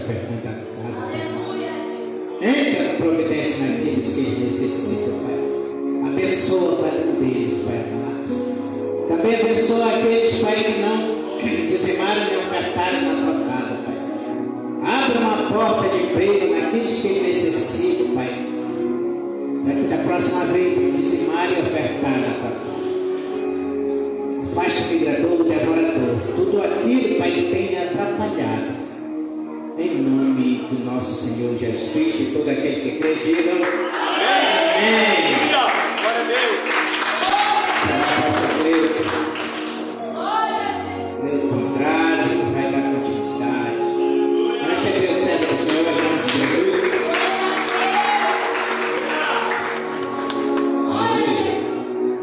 despertando a casa, Pai. Entra com providência naqueles que necessitam, Pai. Abençoa cada um deles, Pai amado. Também abençoa aqueles, Pai, que não dizimaram nem ofertaram na tua casa, Pai. Abra uma porta de emprego naqueles que necessitam, Pai. Para que da próxima vez dizimar e ofertar na tua casa. Afaste o migrador, o devorador, tudo aquilo, Pai, que tem me atrapalhado. Em nome do nosso Senhor Jesus Cristo, e todo aquele que crê, diga amém. Glória a Deus. Pelo contrário, vai dar continuidade. Nós recebemos o servo do Senhor, em nome de Jesus. Aleluia.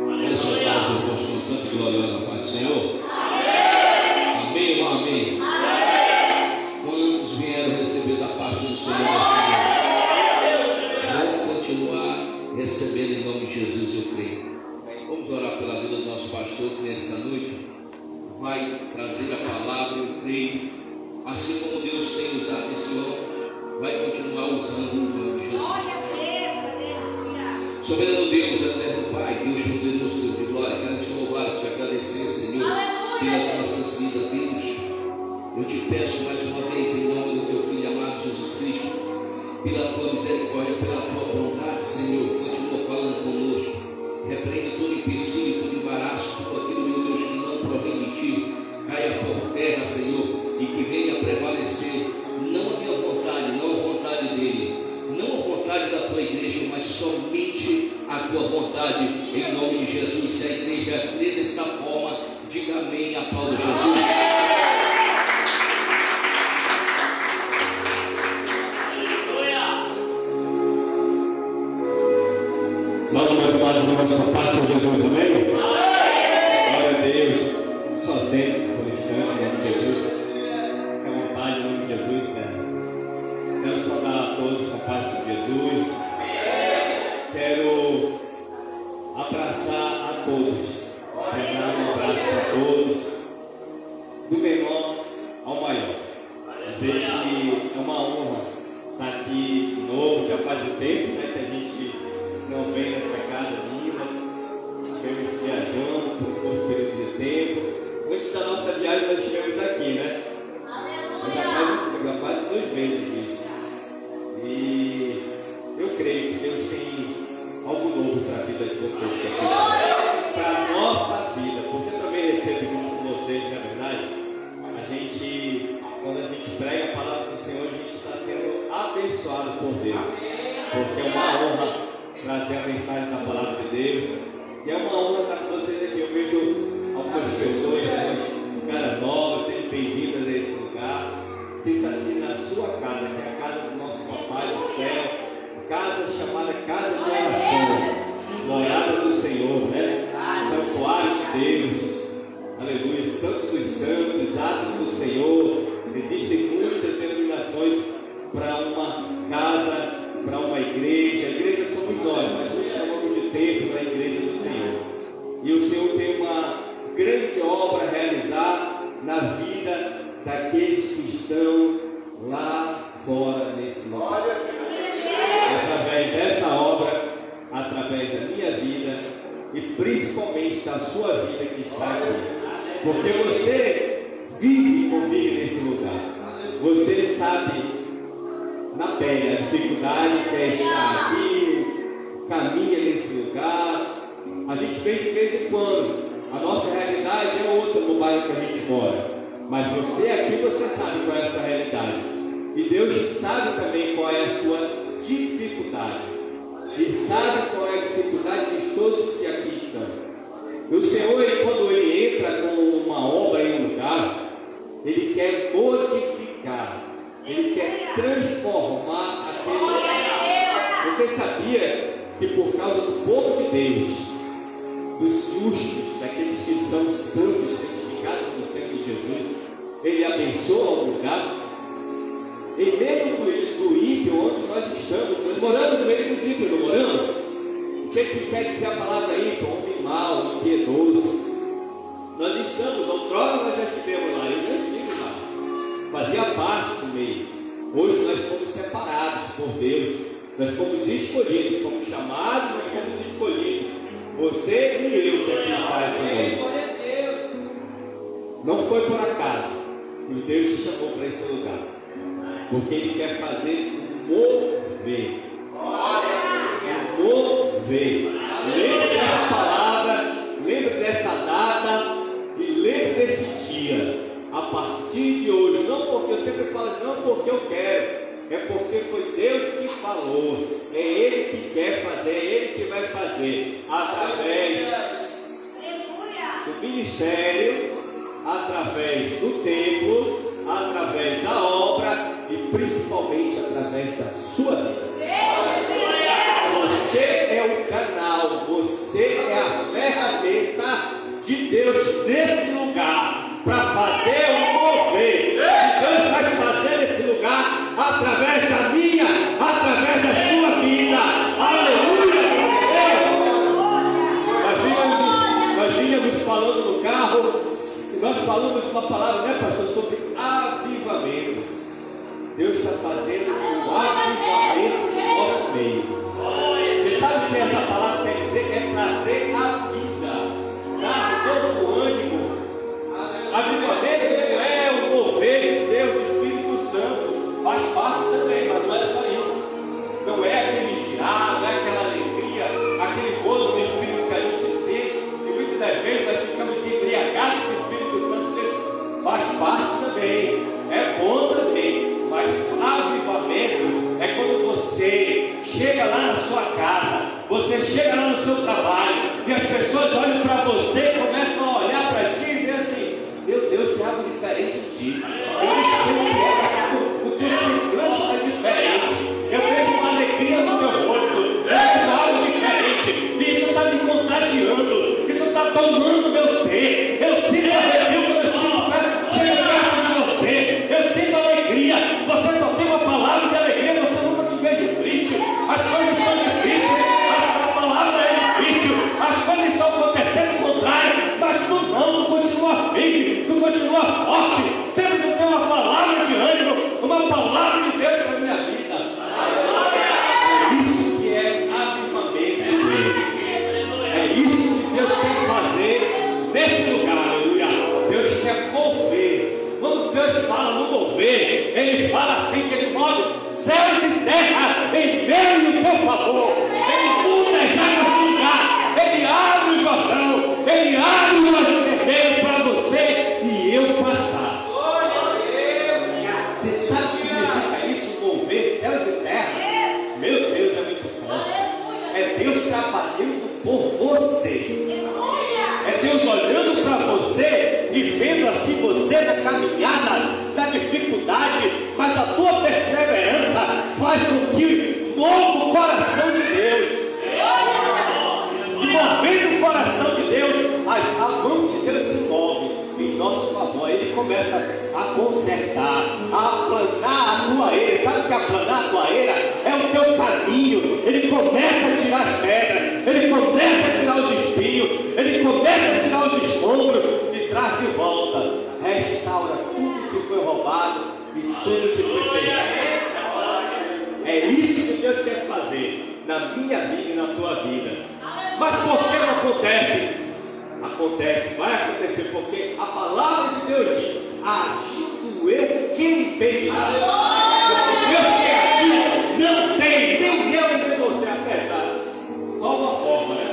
Olha só, Deus, eu gosto santo e gloriosa paz do Senhor. Amém ou amém? Quantos vieram receber da parte do Senhor? Vamos continuar recebendo em nome de Jesus, eu creio. Vamos orar pela vida do nosso pastor que nesta noite vai trazer a palavra, eu creio. Assim como Deus tem usado esse homem, vai continuar usando o nome de Jesus. Soberano Deus, eterno Pai, Deus poderoso, Deus de glória, quero te louvar, te agradecer, Senhor, pelas nossas vidas, Deus. Eu te peço mais uma vez, em nome do teu Filho amado Jesus Cristo, pela tua misericórdia, pela tua bondade, Senhor, continua falando conosco. Repreende todo empecilho, todo embaraço, tudo aquilo, meu Deus, que não provém de ti, caia por terra, Senhor, e que venha prevalecer, não a minha vontade, não a vontade dele, não a vontade da tua igreja, mas somente a tua vontade, em nome de Jesus. Se a igreja crê desta forma, diga amém, aplauda Jesus. Salve, meus pais, no nosso Pai, Senhor Jesus, amém? Glória a Deus, só sempre, por instante, em nome de Jesus. Fique à vontade, em nome de Jesus, Quero saudar a todos com a paz de Jesus. Quero abraçar a todos, pegar um abraço para todos, do menor ao maior. Dizer que é uma honra estar aqui de novo, já faz um tempo, né, que a gente não vem nessa casa linda, estivemos viajando por um curto período de tempo. Antes da nossa viagem nós estivemos aqui, né? Já faz 2 meses isso. E eu creio que Deus tem algo novo para a vida de vocês, para a nossa vida, porque eu também recebo junto com vocês, na verdade. Quando a gente prega a palavra do Senhor, a gente está sendo abençoado por Deus, porque é uma honra trazer a mensagem da palavra de Deus, e é uma honra estar com vocês aqui. Eu vejo algumas pessoas, algumas caras novas, sejam bem-vindas a esse lugar. Sinta-se na sua casa, que é a casa do nosso Papai do céu, casa chamada casa de oração, morada do Senhor, né? Santuário de Deus, aleluia, santo dos santos, ato do Senhor. Existem muitas denominações para uma casa, para uma igreja. A igreja somos nós, mas nós chamamos de templo para a igreja do Senhor. E o Senhor tem uma grande obra a realizar na vida daqueles que estão lá fora nesse lugar. Através dessa obra, através da minha vida e principalmente da sua vida que está aqui. Porque você vive e convive nesse lugar. Você sabe na pele a dificuldade que é estar aqui, caminha nesse lugar. A gente vem de vez em quando. A nossa realidade é outra no bairro que a gente mora. Mas você aqui, você sabe qual é a sua realidade. E Deus sabe também qual é a sua dificuldade. E sabe qual é a dificuldade de todos que aqui estão. E o Senhor, quando Ele entra com uma obra em um lugar, Ele quer modificar, Ele quer transformar aquele lugar. Você sabia que por causa do povo de Deus, dos justos, daqueles que são santos, santificados no sangue de Jesus, Ele abençoa o lugar? E mesmo do ímpio onde nós estamos, nós moramos no meio dos ímpios, não moramos? O que quer dizer a palavra ímpio? Homem mau, impiedoso. Nós estamos, outrora nós já estivemos lá, eu já estive lá, fazia parte do meio. Hoje nós fomos separados por Deus, nós fomos escolhidos, fomos chamados, nós fomos escolhidos. Você e eu que aqui está essa noite. Não foi por acaso que Deus te chamou para esse lugar, porque Ele quer fazer mover. Mover. Lembre dessa palavra, lembre dessa data e lembre desse dia. A partir de hoje, não porque eu sempre falo, não porque eu quero, é porque foi Deus que falou, é Ele que quer fazer, é Ele que vai fazer, através do ministério, através do templo, através da obra e principalmente através da sua vida. Você é o canal, você é a ferramenta de Deus nesse lugar para fazer o mover. Deus vai fazer nesse lugar através da minha, através da sua vida. Aleluia! Nós vínhamos falando no carro, e nós falamos uma palavra, né, pastor, sobre avivamento. Deus está fazendo um avivamento no nosso meio. Você sabe o que essa palavra quer dizer? É trazer a vida, dar novo ânimo. Avivamento não é o mover de Deus, do Espírito Santo, faz parte também, mas não é só isso. Não é aquele girar, não é aquela alegria, aquele gozo do Espírito que a gente sente, e muitas das vezes nós ficamos embriagados com o Espírito Santo, faz parte também, é bom também, mas avivamento é quando você chega lá na sua casa, você chega lá no seu trabalho, e as pessoas olham para você e começam a olhar para ti e dizem assim: meu Deus, tem algo diferente em ti. Eu não sei o que é, o teu semblante é diferente. Eu vejo uma alegria no teu rosto, eu vejo algo diferente. E isso está me contagiando, isso está tomando meu ser. Eu sinto arrepio quando eu chego perto de você. Eu sinto alegria. Você só tem uma palavra de alegria, você nunca se vejo triste. As coisas são difíceis, a palavra é difícil, as coisas estão acontecendo ao contrário, mas tu não, tu continua firme, tu continua forte, sempre tu tem uma palavra de ânimo, uma palavra de Deus para a minha vida. É isso que é avivamento de Deus. É isso que Deus quer fazer nesse lugar, aleluia. Deus quer mover. Quando Deus fala no mover, Ele fala assim que Ele move céus e terra em meio do teu favor. Ele muda as águas do lugar, Ele abre o Jordão, Ele abre o nosso terreiro para você e eu passar. Você sabe o que significa isso, mover céus e terra? Meu Deus, é muito forte. É Deus trabalhando por você. É Deus olhando para você e vendo assim você na caminhada, na dificuldade, mas a tua perseverança faz com que mova o coração de Deus. E movendo o coração de Deus, a mão de Deus se move em nosso favor. Ele começa a consertar, a aplanar a toalheira. Sabe o que é aplanar a toalheira? É o teu caminho. Ele começa a tirar as pedras, ele começa a tirar os espinhos, ele começa a tirar os escombros e traz de volta. Restaura tudo que foi roubado e tudo que foi perdido. É isso que Deus quer fazer na minha vida e na tua vida. Mas por que não acontece? Acontece, vai acontecer porque a palavra de Deus diz: agindo eu, quem impedirá? Deus quer agir, não tem nem eu entre você, apesar. Só uma forma, né?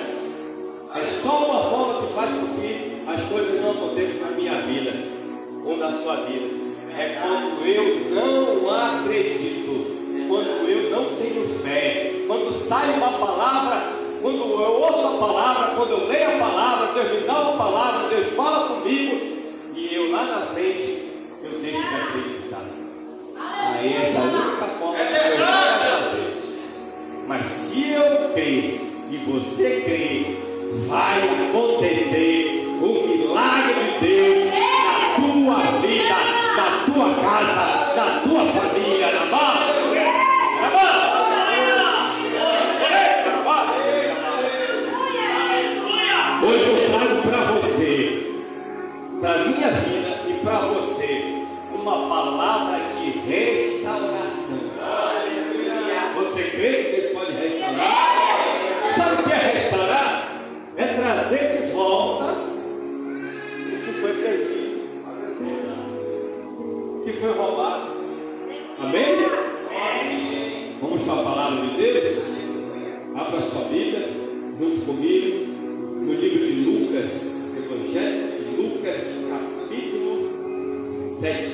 É só uma forma que faz com que as coisas não aconteçam na minha vida ou na sua vida. É quando eu não acredito, quando eu não tenho fé, quando sai uma palavra, quando eu ouço a palavra, quando eu leio a palavra, Deus me dá uma palavra, Deus fala comigo, e eu lá na frente, eu deixo de acreditar. Aí essa é a única forma que eu vou fazer. Mas se eu crer e você crer, vai acontecer o milagre de Deus na tua vida, na tua casa, na tua família, na mão. Hoje eu trago para você, para a minha vida e para você, uma palavra palavra de Deus? Abra sua Bíblia junto comigo no livro de Lucas, Evangelho de Lucas, capítulo 7.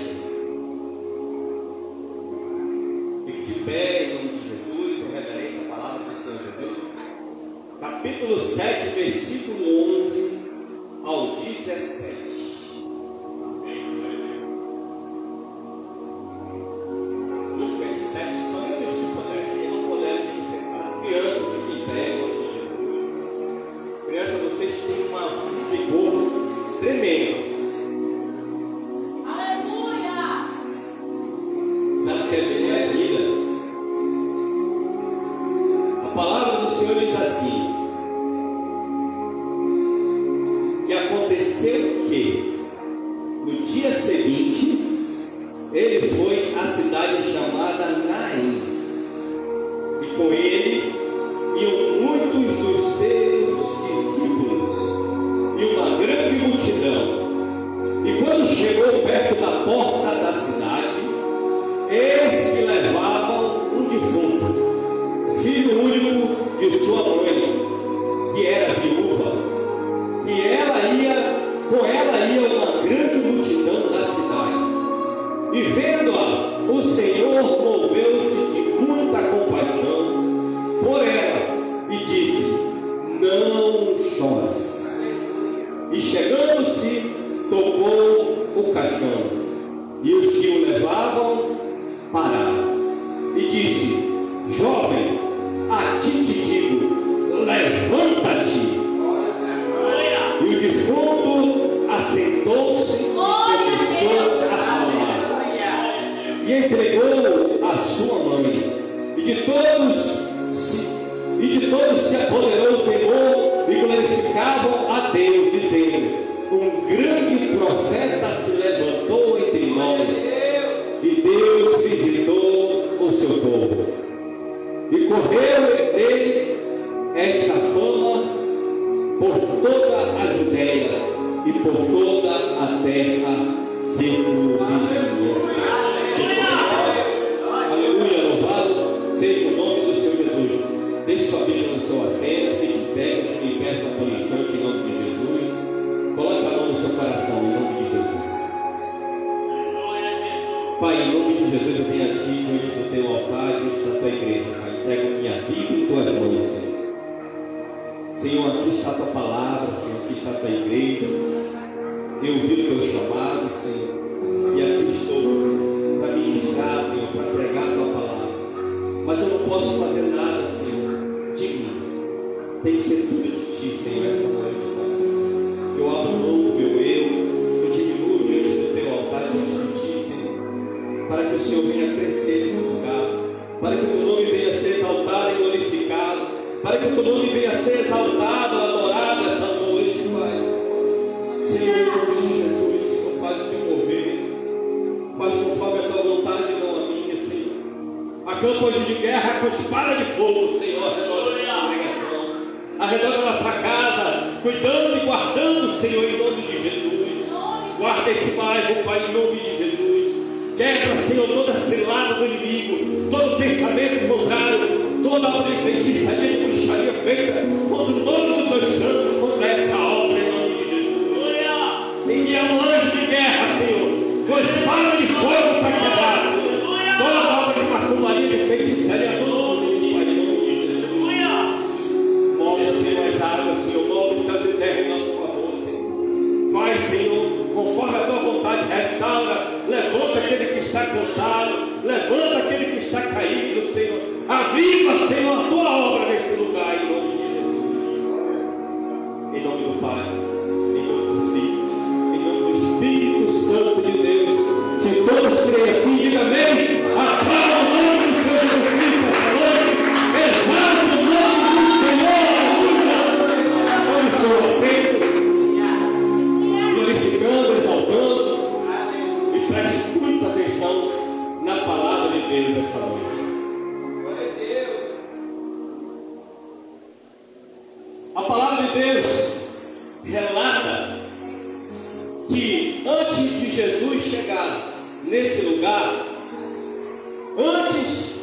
Fique de pé em nome de Jesus, em reverência à palavra do Senhor Jesus. Capítulo 7, versículo 11 ao 17. nesse lugar,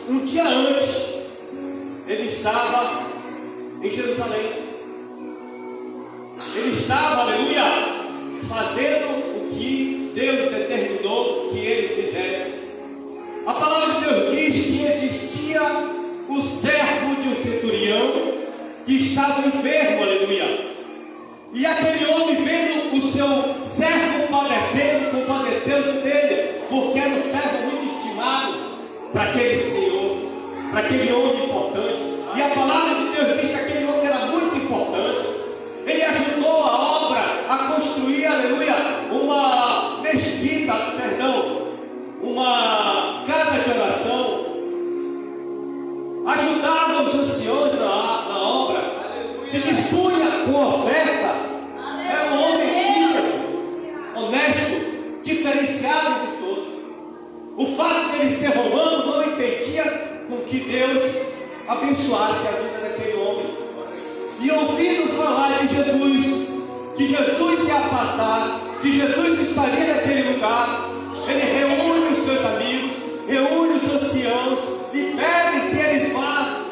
um dia antes, estava em Jerusalém. Ele estava, aleluia, fazendo o que Deus determinou que ele fizesse. A palavra de Deus diz que existia o servo de um centurião que estava enfermo, aleluia. E aquele homem, vendo o seu servo padecendo, compadeceu-se dele, porque era um servo muito estimado para aquele senhor, para aquele homem importante. E a palavra de Deus diz que aquele homem era muito importante. Ele ajudou a obra a construir, aleluia, uma mesquita, uma casa de oração. Ajudava os anciões na obra. Se dispunha com oferta. Era um homem íntegro, honesto, diferenciado de todos. O fato de ele ser romano não impedia com que Deus abençoasse a vida daquele homem. E ouvindo falar de Jesus, que Jesus ia passar, que Jesus estaria naquele lugar, ele reúne os seus amigos, reúne os anciãos e pede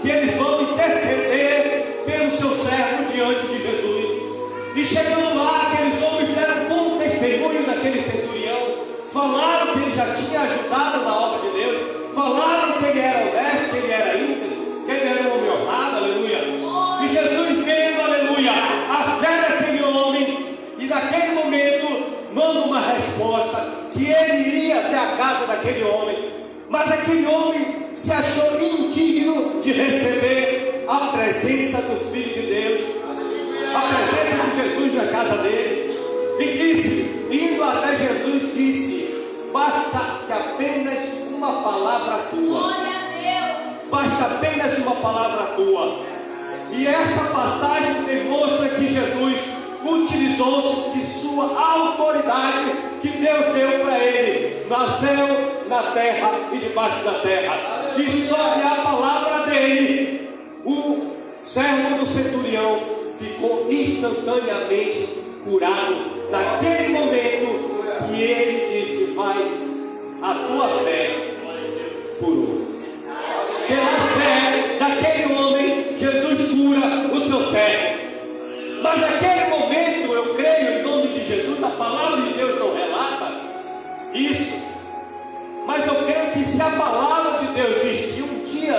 que eles vão interceder pelo seu servo diante de Jesus. E chegando lá, aqueles homens deram bom testemunho daquele centurião, falaram que ele já tinha ajudado na obra de Deus, falaram que ele era honesto, que ele era íntegro, que ele era um homem honrado, aleluia. E Jesus vendo, aleluia, a fé daquele homem, e naquele momento manda uma resposta, que ele iria até a casa daquele homem, mas aquele homem se achou indigno de receber a presença do Filho de Deus, a presença de Jesus na casa dele, e disse, indo até Jesus, disse: basta que apenas uma palavra tua, basta apenas uma palavra tua. E essa passagem demonstra que Jesus utilizou-se de sua autoridade que Deus deu para ele, no céu, na terra e debaixo da terra. E sobre a palavra dele, o servo do centurião ficou instantaneamente curado. Naquele momento que ele disse: vai, a tua fé curou. Pela fé daquele homem, Jesus cura o seu servo. Mas naquele momento, eu creio, em nome de Jesus, a palavra de Deus não relata isso, mas eu creio que se a palavra de Deus diz que um dia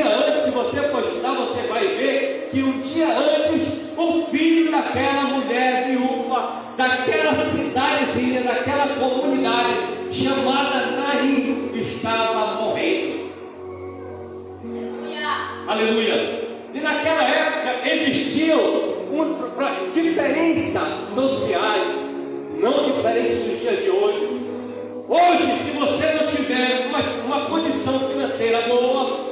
antes, se você for estudar, você vai ver que um dia antes, o filho daquela mulher viúva, daquela cidadezinha, daquela comunidade chamada Naim, estava morrendo. Aleluia. E naquela época existiam diferenças sociais, não diferentes dos dias de hoje. Hoje, se você não tiver uma condição financeira boa,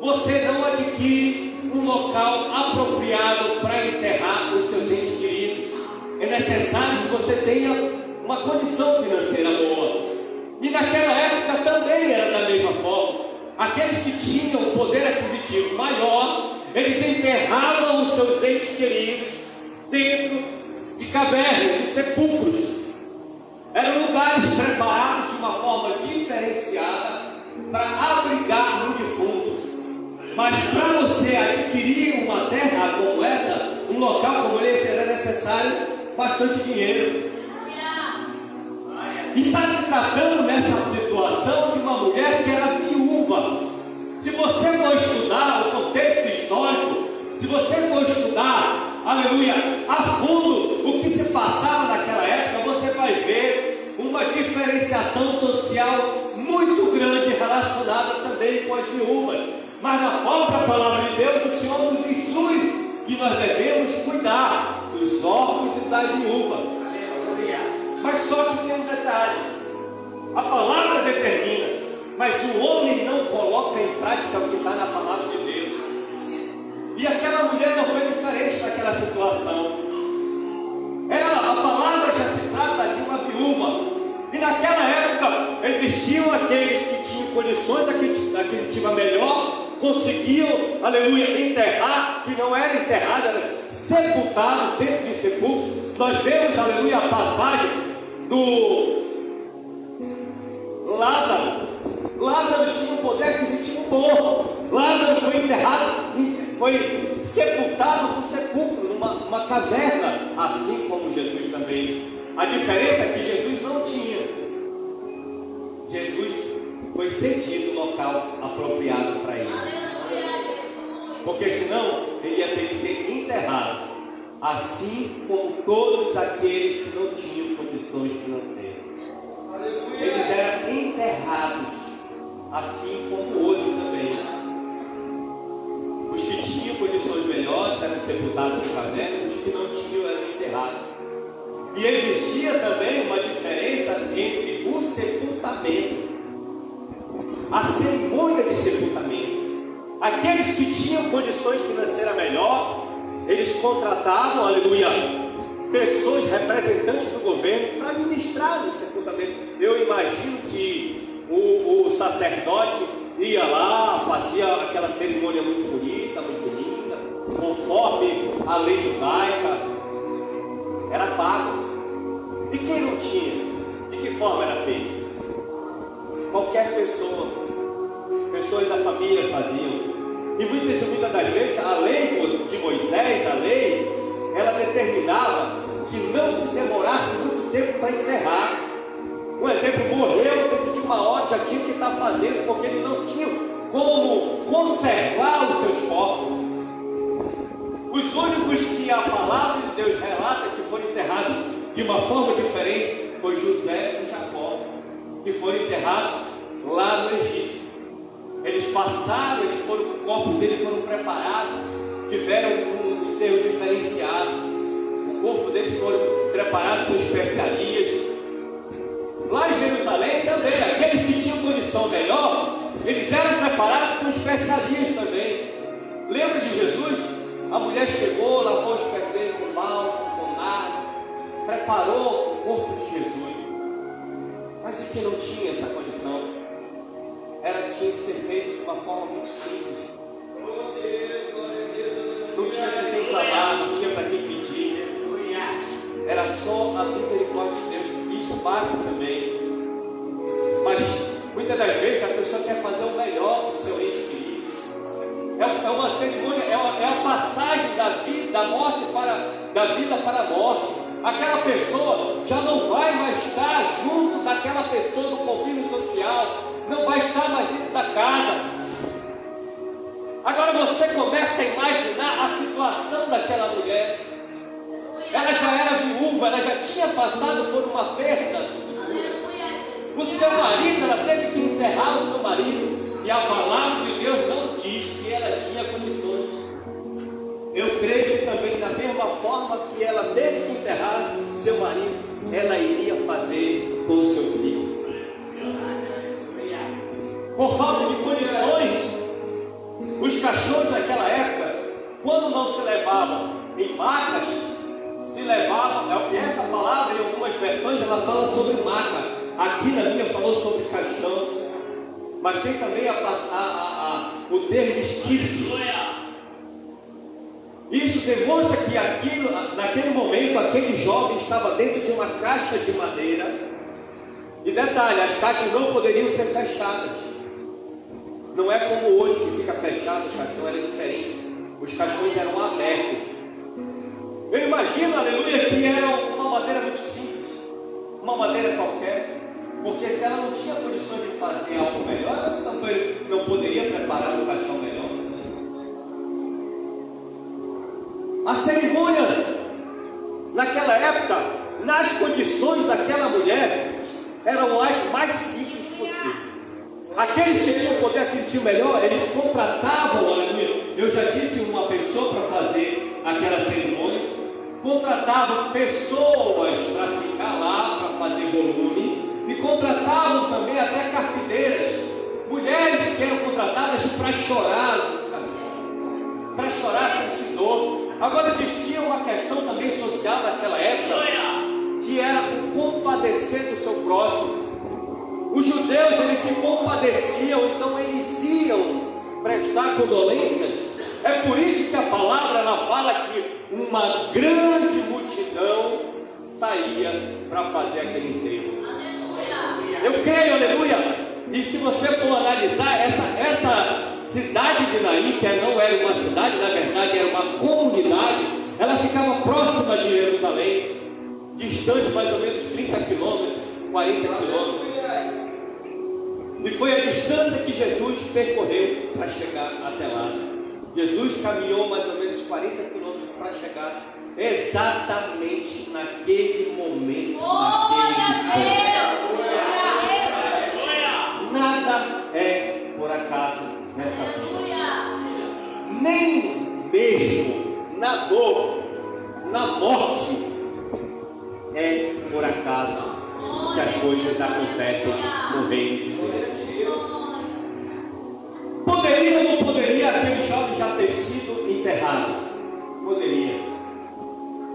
você não adquire um local apropriado para enterrar os seus entes queridos. É necessário que você tenha uma condição financeira boa. E naquela época também era da mesma forma. Aqueles que tinham poder aquisitivo maior, eles enterravam os seus entes queridos dentro de cavernas, de sepulcros. Eram lugares preparados de uma forma diferenciada para abrigar o defunto. Mas para você adquirir uma terra como essa, um local como esse, era necessário bastante dinheiro. E está se tratando nessa situação de uma mulher que era viúva. Se você for estudar o contexto histórico, se você for estudar, aleluia, a fundo o que se passava naquela época, você vai ver uma diferenciação social muito grande relacionada também com as viúvas. Mas na própria palavra de Deus, o Senhor nos instrui que nós devemos cuidar dos órfãos e da viúva. Mas só que tem um detalhe: a palavra determina, mas o homem não coloca em prática o que está na palavra de Deus. E aquela mulher não foi diferente daquela situação. A palavra já se trata de uma viúva. E naquela época existiam aqueles que tinham condições aquisitiva melhor, conseguiam, aleluia, enterrar, que não era enterrado, era sepultado dentro de sepulcro. Nós vemos, aleluia, a passagem do Lázaro. Lázaro tinha um poder aquisitivo sepultou. Lázaro foi enterrado, foi sepultado no sepulcro, numa caverna, assim como Jesus também. A diferença é que Jesus não tinha. Jesus foi cedido no local apropriado para ele. Porque senão ele ia ter que ser enterrado, assim como todos aqueles que não tinham condições financeiras. Eles eram enterrados, assim como hoje também. Os que tinham condições melhores eram sepultados em cavernas, os que não tinham eram enterrados. E existia também uma diferença entre o sepultamento, a cerimônia de sepultamento. Aqueles que tinham condições financeiras melhor, eles contratavam, aleluia, pessoas, representantes do governo, para ministrar no sepultamento. Eu imagino que o sacerdote ia lá, fazia aquela cerimônia muito bonita, muito linda, conforme a lei judaica, era pago. E quem não tinha? De que forma era feito? Qualquer pessoa, pessoas da família faziam. E muitas das vezes a lei de Moisés, a lei, ela determinava que não se demorasse muito tempo para enterrar. Um exemplo, morreu dentro de uma hora, já tinha que estar fazendo, porque ele não tinha como conservar os seus corpos. Os únicos que a palavra de Deus relata que foram enterrados de uma forma diferente foi José e Jacó, que foram enterrados lá no Egito. Eles passaram, os corpos deles foram preparados, tiveram um enterro diferenciado. O corpo deles foi preparado com especiarias. Lá em Jerusalém também, aqueles que tinham condição melhor, eles eram preparados com especiarias também. Lembra de Jesus? A mulher chegou, lavou os pés dele com bálsamo, com nada, preparou o corpo de Jesus. Mas e quem não tinha essa condição? Tinha que ser feito de uma forma muito simples. Não tinha para quem clamar, não tinha para quem pedir. Era só a misericórdia de Deus. Isso basta também. Mas muitas das vezes a pessoa quer fazer o melhor para o seu ente querido. É uma cerimônia, é a passagem da vida para a morte. Aquela pessoa já não vai mais estar junto daquela pessoa no convívio social, não vai estar mais dentro da casa. Agora você começa a imaginar a situação daquela mulher. Ela já era viúva, ela já tinha passado por uma perda. O seu marido, ela teve que enterrar o seu marido, e a palavra de Deus não diz que ela tinha condições. Eu creio que também, da mesma forma que ela teve que enterrar seu marido, ela iria fazer com o seu filho. Por falta de condições, os cachorros naquela época, quando não se levavam em macas, se levavam, e essa palavra em algumas versões ela fala sobre maca, aqui na minha falou sobre caixão, mas tem também o termo esquife. Isso demonstra que naquele momento, aquele jovem estava dentro de uma caixa de madeira. E detalhe, as caixas não poderiam ser fechadas. Não é como hoje que fica fechado, o caixão era diferente. Os caixões eram abertos. Eu imagino, aleluia, que era uma madeira muito simples, uma madeira qualquer, porque se ela não tinha condições de fazer algo melhor, ela não poderia preparar um caixão melhor. A cerimônia naquela época, nas condições daquela mulher, eram as mais simples possíveis. Aqueles que tinham poder aquisitivo melhor, eles contratavam, aleluia, eu já disse, uma pessoa para fazer aquela cerimônia, contratavam pessoas para ficar lá, para fazer volume, e contratavam também até carpideiras, mulheres que eram contratadas para chorar sentir dor. Agora existia uma questão também social naquela época, que era o compadecer do seu próximo. Os judeus, eles se compadeciam, então eles iam prestar condolências. É por isso que a palavra ela fala que uma grande multidão saía para fazer aquele enterro. Eu creio, aleluia, E se você for analisar essa cidade de Naim, que não era uma cidade, na verdade era uma comunidade, ela ficava próxima de Jerusalém, distante mais ou menos 30 quilômetros, 40 quilômetros. E foi a distância que Jesus percorreu para chegar até lá. Jesus caminhou mais ou menos 40 quilômetros para chegar exatamente naquele momento, Nada é por acaso nessa vida. Nem mesmo na dor, na morte, é por acaso que as coisas acontecem no reino de Deus. Poderia ou não poderia aquele jovem já ter sido enterrado? Poderia.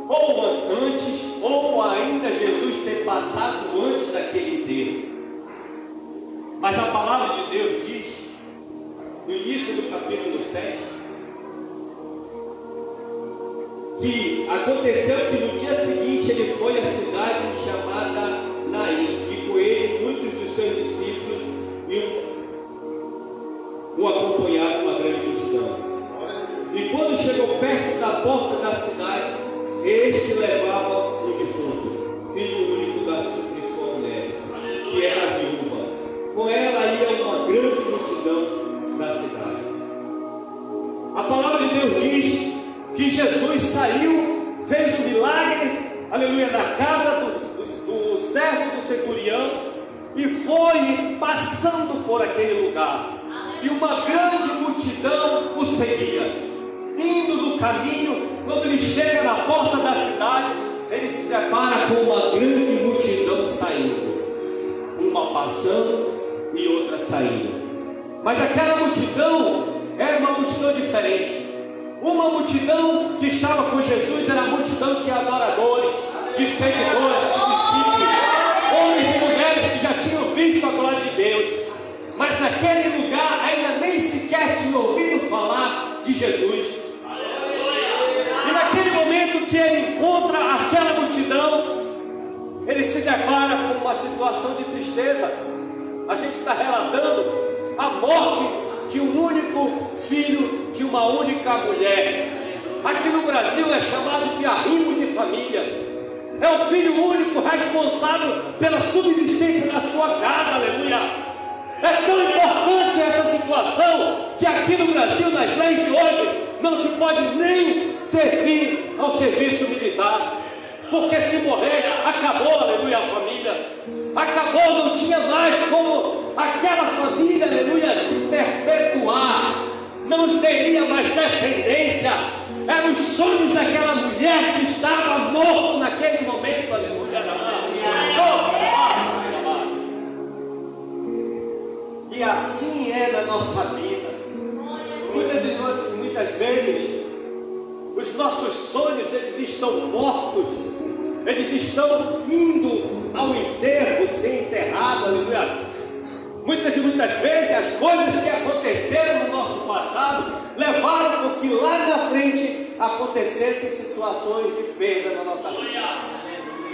Ou antes, ou ainda Jesus ter passado antes daquele enterro. Mas a palavra de Deus diz, no início do capítulo 7, que aconteceu que no dia seguinte ele foi à cidade chamada Naim, e com ele muitos dos seus discípulos o acompanharam uma grande multidão. E quando chegou perto da porta da cidade, eis que levava o defunto, filho único de sua mulher, que era viúva. Com ela ia uma grande multidão da cidade. A palavra de Deus diz que Jesus saiu, fez um milagre, aleluia, na casa do servo do centurião, e foi passando por aquele lugar. E uma grande multidão o seguia. Indo no caminho, quando ele chega na porta da cidade, ele se depara com uma grande multidão saindo, uma passando e outra saindo. Mas aquela multidão era uma multidão diferente. Uma multidão que estava com Jesus era a multidão de adoradores, de seguidores, de discípulos, homens e mulheres que já tinham visto a glória de Deus, mas naquele lugar ainda nem sequer tinham ouvido falar de Jesus. E naquele momento que ele encontra aquela multidão, ele se depara com uma situação de tristeza. A gente está relatando a morte de um único filho de uma única mulher. Aqui no Brasil é chamado de arrimo de família. É o filho único responsável pela subsistência da sua casa, aleluia. É tão importante essa situação que aqui no Brasil, nas leis de hoje, não se pode nem servir ao serviço militar, porque se morrer, acabou, aleluia, a família. Acabou, não tinha mais como aquela família, aleluia, se perpetuar. Não teria mais descendência. Eram os sonhos daquela mulher que estava morto naquele momento, aleluia. E assim é na nossa vida. Muitas vezes os nossos sonhos, eles estão mortos. Eles estão indo ao enterro, ser enterrado, aleluia. Muitas e muitas vezes as coisas que aconteceram no nosso passado levaram para que lá na frente acontecessem situações de perda na nossa vida.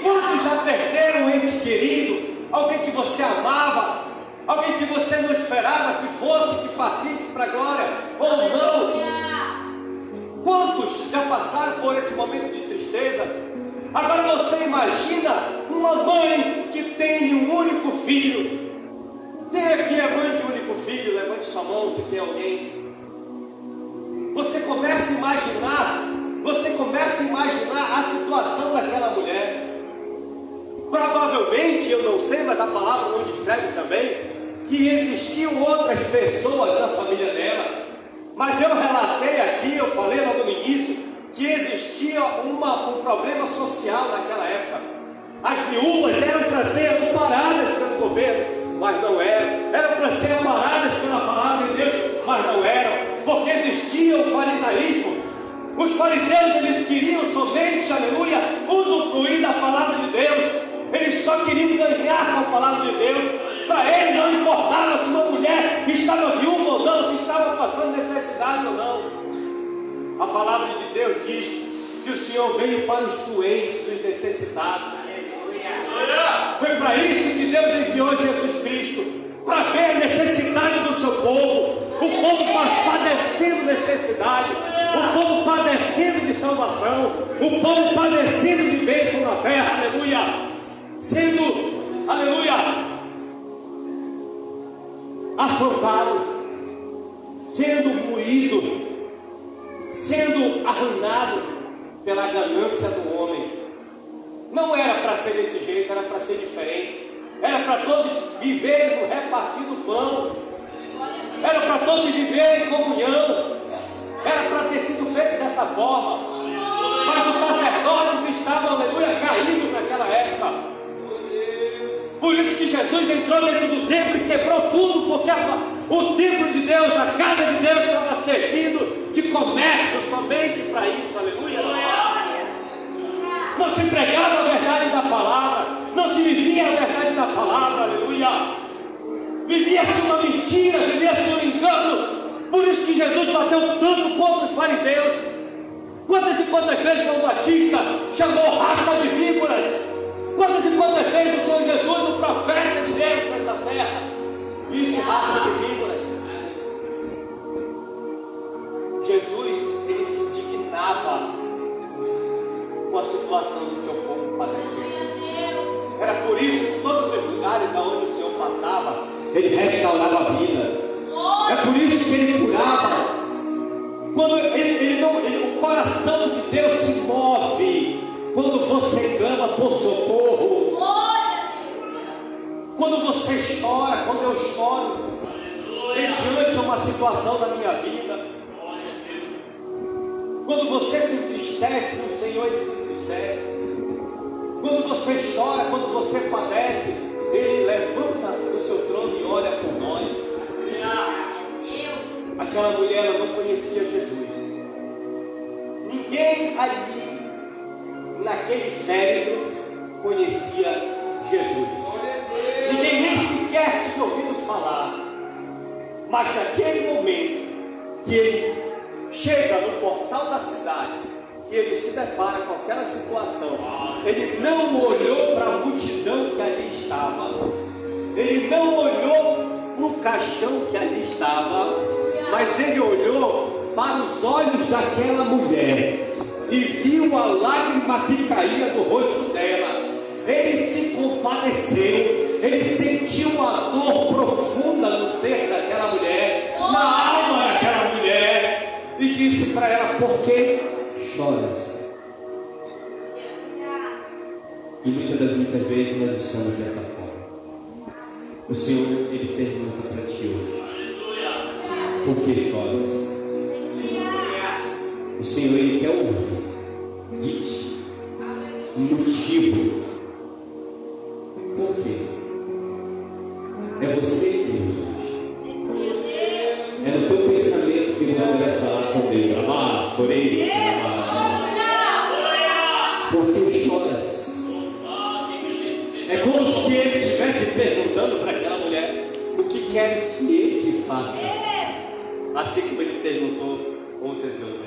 Quantos já perderam um ente querido, alguém que você amava, alguém que você não esperava que fosse, que partisse para a glória, ou não? Quantos já passaram por esse momento de tristeza? Agora você imagina uma mãe que tem um único filho. Quem aqui é mãe de um único filho? Levante sua mão se tem alguém. Você começa a imaginar a situação daquela mulher. Provavelmente, eu não sei, mas a palavra não descreve também, que existiam outras pessoas da família dela. Mas eu relatei aqui, eu falei logo no início, que existia um problema social naquela época. As viúvas eram para ser amparadas pelo governo, mas não eram. Eram para ser amparadas pela palavra de Deus, mas não eram. Porque existia o farisaísmo. Os fariseus, eles queriam somente, aleluia, usufruir da palavra de Deus. Eles só queriam ganhar com a palavra de Deus. Para ele não importava se uma mulher estava viúva ou não, se estava passando necessidade ou não. A palavra de Deus diz que o Senhor veio para os doentes, os necessitados. Foi para isso que Deus enviou Jesus Cristo. para ver a necessidade do seu povo, o povo padecendo necessidade, o povo padecendo de salvação, o povo padecendo de bênção na terra, aleluia, sendo, aleluia, afrontado, sendo moído, sendo arruinado pela ganância do homem. Não era para ser desse jeito, era para ser diferente. Era para todos viverem no repartir do pão. Era para todos viverem em comunhão. Era para ter sido feito dessa forma. Mas os sacerdotes estavam, aleluia, caídos naquela época. Por isso que Jesus entrou dentro do templo e quebrou tudo, porque o templo de Deus, a casa de Deus estava servindo de comércio somente para isso, aleluia. Não se pregava a verdade da palavra, não se vivia a verdade da palavra, aleluia. Vivia-se uma mentira, vivia-se um engano. Por isso que Jesus bateu tanto contra os fariseus. Quantas e quantas vezes João Batista chamou raça de víboras? Quantas e quantas vezes o Senhor Jesus, o profeta de Deus nessa terra, disse raça de víboras? Jesus, ele se indignava com a situação do seu povo padecendo. Era por isso que todos os lugares aonde o Senhor passava, ele restaurava a vida. É por isso que ele curava. Quando o coração de Deus se move quando você clama por socorro. Quando você chora, quando eu choro diante de uma situação da minha vida. Quando você se entristece, o Senhor ele se entristece. Quando você chora, quando você padece, ele levanta do seu trono e olha por nós. Aquela mulher, ela não conhecia Jesus. Ninguém ali, naquele féretro, conhecia Jesus. Ninguém nem sequer tinha ouvido falar. Mas naquele momento que ele chega no portal da cidade, que ele se depara com aquela situação, ele não olhou para a multidão que ali estava, ele não olhou para o caixão que ali estava, mas ele olhou para os olhos daquela mulher e viu a lágrima que caía do rosto dela. Ele se compadeceu, ele sentiu uma dor profunda no ser daquela mulher, na alma daquela mulher, e disse para ela: por que choras? E muitas vezes nós estamos dessa forma. O Senhor, ele pergunta para ti hoje: por que choras? O Senhor, ele quer ouvir de ti um motivo. Por quê? É você, Deus. É no teu pensamento que você vai falar com Deus. Amar, chorei, por que choras? É como se ele estivesse perguntando para aquela mulher: o que queres que ele te faça? Assim como ele perguntou outras vezes.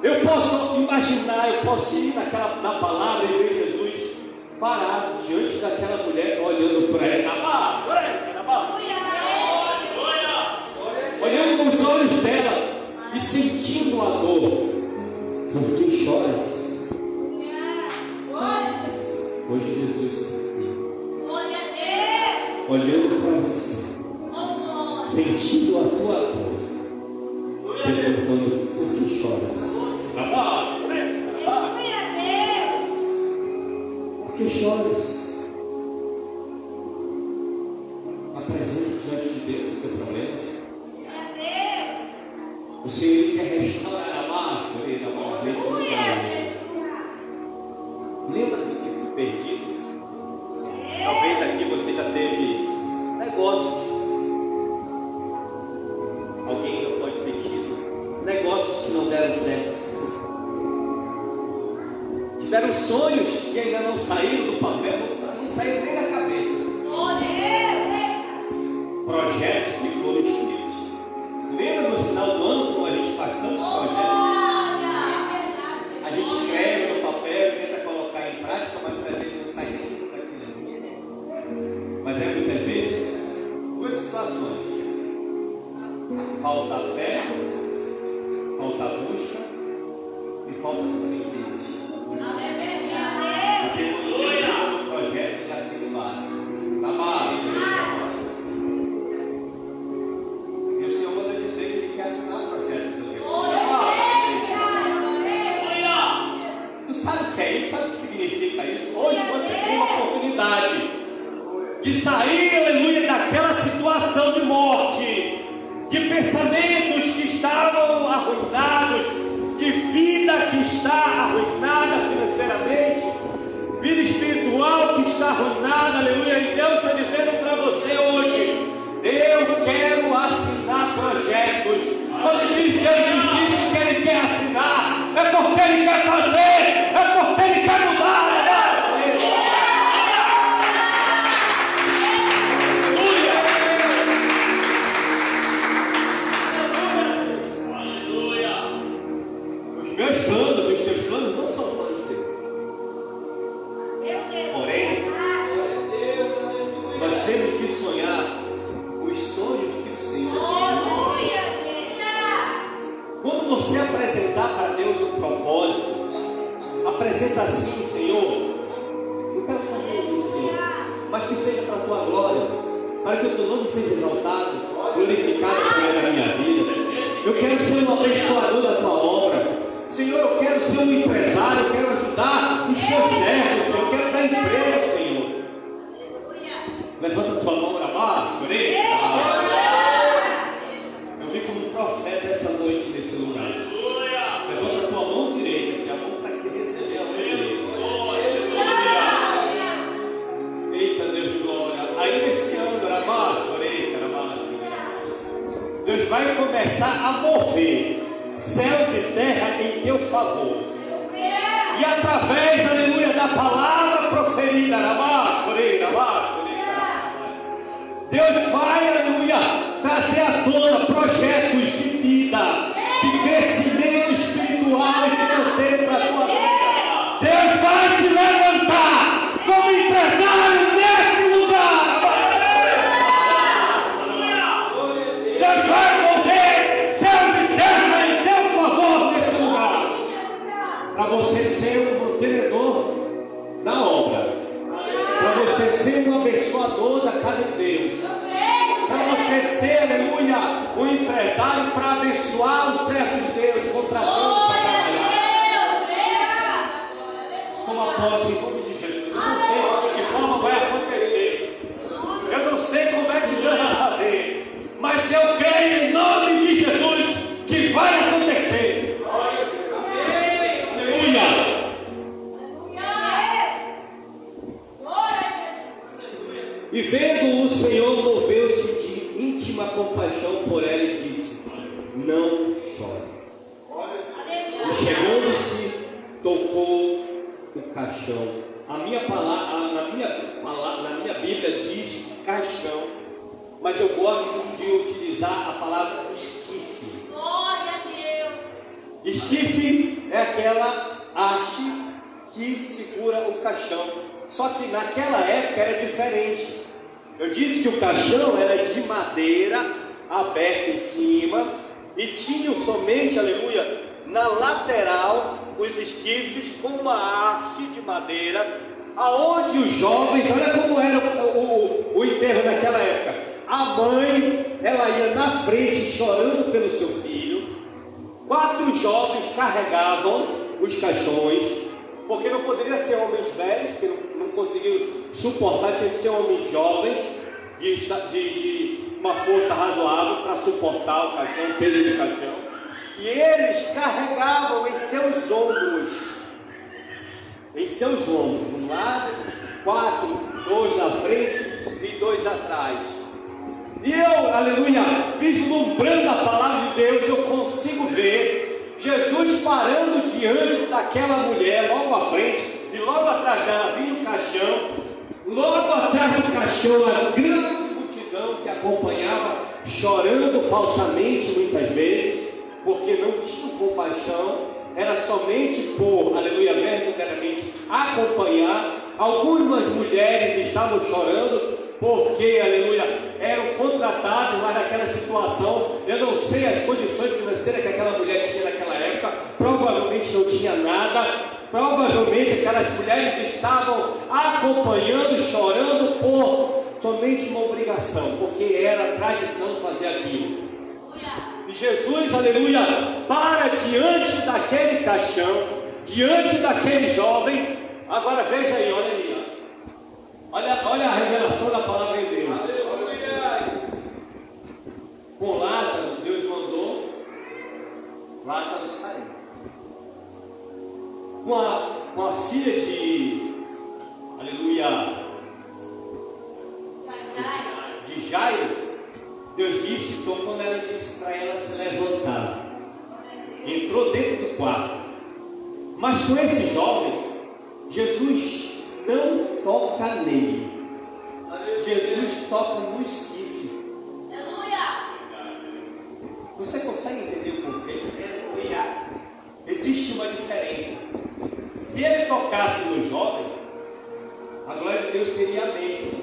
Eu posso imaginar, eu posso ir na palavra e ver Jesus parado diante daquela mulher, olhando para ela, olhando nos olhos dela e sentindo a dor. Por que choras? Hoje Jesus está aqui, olhando para você, sentindo a tua dor, perguntando: por que choras? Por que choras? Apresente diante de Deus o teu problema. O Senhor quer restaurar a marcha nesse lugar. Lembra do que foi perdido? Talvez aqui você já teve negócios. Alguém já pode ter tido negócios que não deram certo. Tiveram sonhos que ainda não saíram do papel, não saíram nem da cabeça. Projetos que foram escritos. Lembra no final do ano, quando a gente faz tanto projeto? A gente escreve no papel, tenta colocar em prática, mas muitas vezes não sai nem daquilo. Mas muitas vezes situações. Falta fé, falta busca e falta também Deus. Porque quando Deus chegou no projeto, ele assimilar. E o Senhor manda dizer que ele quer assinar o projeto. Tu sabe o que é isso? Sabe o que significa isso? Hoje você tem uma oportunidade de sair, aleluia, daquela situação de morte, de pensamentos que estavam arruinados, de vida que está arruinada financeiramente, vida espiritual que está arruinada, aleluia. E Deus está dizendo para você hoje: eu quero assinar projetos. Quando diz Deus isso que Ele quer assinar, é porque Ele quer fazer, é porque Ele quer mudar. Meus planos, os teus planos não são planos de Deus. Porém, nós temos que sonhar os sonhos que o Senhor tem. Quando você apresentar para Deus um propósito, apresenta assim: Senhor, eu quero fazer isso, Senhor, mas que seja para a tua glória, para que o teu nome seja exaltado, glorificado na minha vida. Eu quero ser um abençoador da tua obra. Senhor, eu quero ser um empresário, eu quero ajudar os teus servos, Senhor, eu quero dar emprego, Senhor. Levanta a tua mão para baixo, orei. Eu vi como um profeta essa noite nesse lugar. Levanta a tua mão direita, que é a mão para que receber a mão direita. Eita, Deus de glória. Aí nesse ano, abaixo, orei, Deus vai começar a mover céus e terra em teu favor. E através, aleluia, da palavra proferida, Deus vai, aleluia, trazer à tona projetos de vida, de crescimento espiritual e financeiro para a tua vida. Deus vai te levantar como empresário nesse lugar. Deus vai mover céus e terra em teu favor nesse lugar, para você ser um mantenedor da obra, para você ser um abençoador da casa de Deus, para você ser, aleluia, um empresário para abençoar os servos de Deus, contratando para trabalhar. Toma posse em nome de Jesus. Eu não sei de que forma vai acontecer, eu não sei como é que Deus vai fazer, mas eu creio em nome de Jesus que vai acontecer. Aleluia. E vendo o Senhor, moveu-se de íntima compaixão por ela e disse: não chores. E chegando-se, tocou o caixão. Na minha Bíblia diz caixão, mas eu gosto de utilizar a palavra esquife. Glória a Deus. Esquife é aquela haste que segura o caixão. Só que naquela época era diferente. Eu disse que o caixão era de madeira aberta em cima e tinha somente, aleluia, na lateral os esquifes com uma haste de madeira, aonde os jovens, olha como era o enterro naquela época. A mãe, ela ia na frente chorando pelo seu filho. 4 jovens carregavam os caixões, porque não poderia ser homens velhos, porque não conseguiam suportar, tinha que ser homens jovens, de uma força razoável para suportar o caixão, o peso do caixão. E eles carregavam em seus ombros, um lado, 4, 2 na frente e 2 atrás. E eu, aleluia, vislumbrando a palavra de Deus, eu consigo ver Jesus parando diante daquela mulher, logo à frente, e logo atrás dela vinha o caixão, logo atrás do caixão a grande multidão que acompanhava, chorando falsamente muitas vezes, porque não tinha compaixão, era somente por, aleluia, verdadeiramente acompanhar. Algumas mulheres estavam chorando porque, aleluia, eram contratados, mas naquela situação, eu não sei as condições financeiras que aquela mulher tinha naquela época, provavelmente não tinha nada, provavelmente aquelas mulheres estavam acompanhando, chorando por somente uma obrigação, porque era tradição fazer aquilo. E Jesus, aleluia, para diante daquele caixão, diante daquele jovem. Agora veja aí, olha aí, olha a revelação da palavra de Deus. Com Lázaro, Deus mandou Lázaro sair. Com a filha de, aleluia, de Jairo, Deus disse, então quando ela disse para ela se levantar, entrou dentro do quarto. Mas com esse jovem, Jesus não toca nele. Jesus toca no esquife. Você consegue entender o porquê? Existe uma diferença. Se ele tocasse no jovem, a glória de Deus seria a mesma.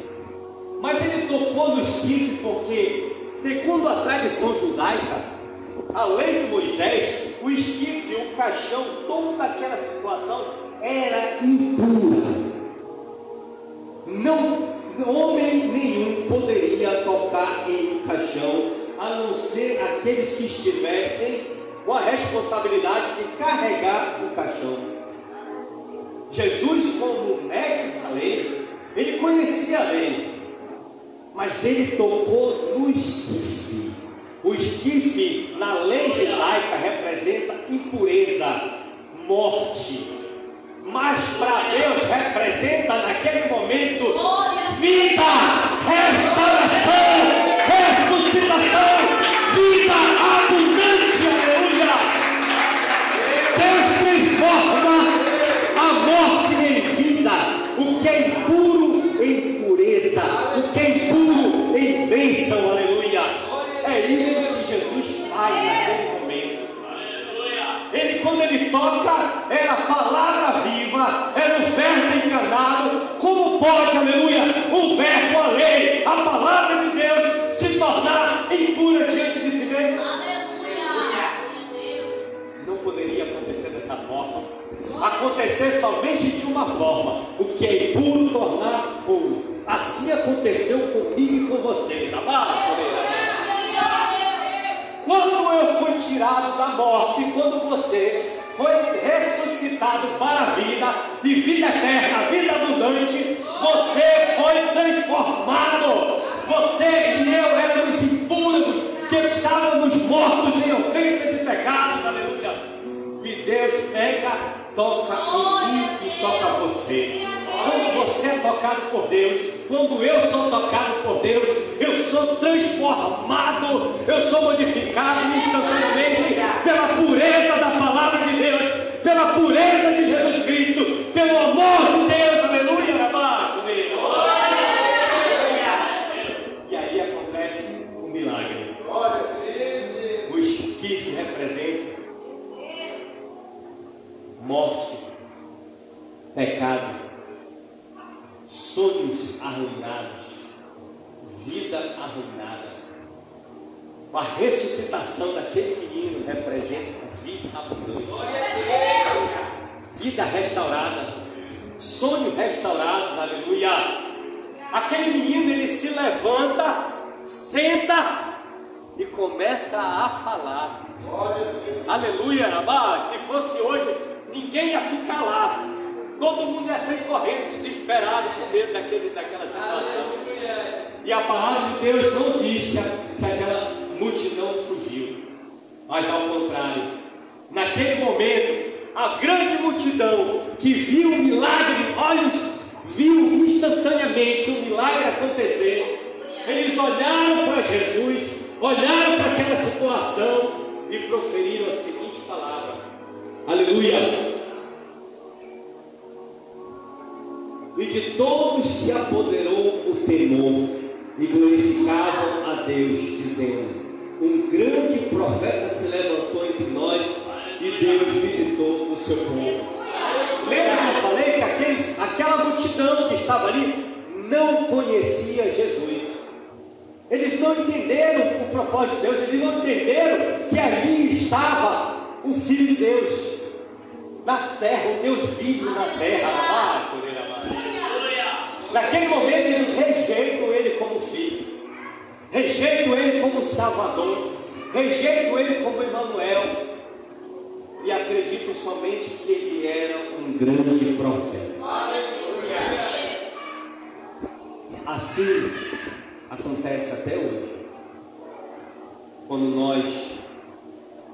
Mas ele tocou no esquife porque, segundo a tradição judaica, a lei de Moisés, o esquife, o caixão, toda aquela situação era impura. Não, homem nenhum poderia tocar em um caixão, a não ser aqueles que estivessem com a responsabilidade de carregar o caixão. Jesus, como mestre da lei, ele conhecia a lei, mas ele tocou no esquife. O esquife, na lei judaica, representa impureza, morte. Mas para Deus representa naquele momento vida, restauração, ressuscitação, vida abundante, aleluia. Deus transforma a morte em vida, o que é impuro em pureza, o que é impuro em bênção, aleluia. É isso que Jesus faz naquele momento. Ele, quando ele toca, é a palavra viva, é o verbo encarnado. Como pode, aleluia, o verbo, a lei, a palavra de Deus se tornar impura diante de si mesmo? Não poderia acontecer dessa forma. Acontecer somente de uma forma: o que é impuro tornar puro. Assim aconteceu comigo e com você. Tá bom? Quando eu fui tirado da morte, quando você foi ressuscitado para a vida e vida eterna, vida abundante, você foi transformado. Você e eu éramos impuros, que estávamos mortos em ofensas e pecados, aleluia. E Deus pega, toca em mim e toca você. Quando você é tocado por Deus, quando eu sou tocado por Deus, eu sou transformado, eu sou modificado instantaneamente pela pureza da palavra de Deus, pela pureza de Jesus Cristo, pelo amor de Deus, aleluia, abaixo dele. E aí acontece um milagre. O esquife representa morte, pecado, sonhos arruinados, vida arruinada. A ressuscitação daquele menino representa vida abundante, vida restaurada, sonho restaurado, aleluia. Aquele menino, ele se levanta, senta e começa a falar, aleluia. Se fosse hoje, ninguém ia ficar lá. Todo mundo ia sair correndo, desesperado, com medo daquela situação. E a palavra de Deus não disse se aquela multidão fugiu. Mas ao contrário, naquele momento, a grande multidão que viu o milagre, olhos, viu instantaneamente o milagre acontecer. Eles olharam para Jesus, olharam para aquela situação e proferiram a seguinte palavra: aleluia. E de todos se apoderou o temor, e glorificavam a Deus, dizendo: um grande profeta se levantou entre nós, e Deus visitou o seu povo. Lembra que eu falei que aquela multidão que estava ali não conhecia Jesus? Eles não entenderam o propósito de Deus, eles não entenderam que ali estava o Filho de Deus, na terra, o Deus vivo na terra. Naquele momento eles rejeitam Ele como Filho, rejeitam Ele como Salvador, rejeitam Ele como Emmanuel, e acreditam somente que Ele era um grande profeta. Assim acontece até hoje, quando nós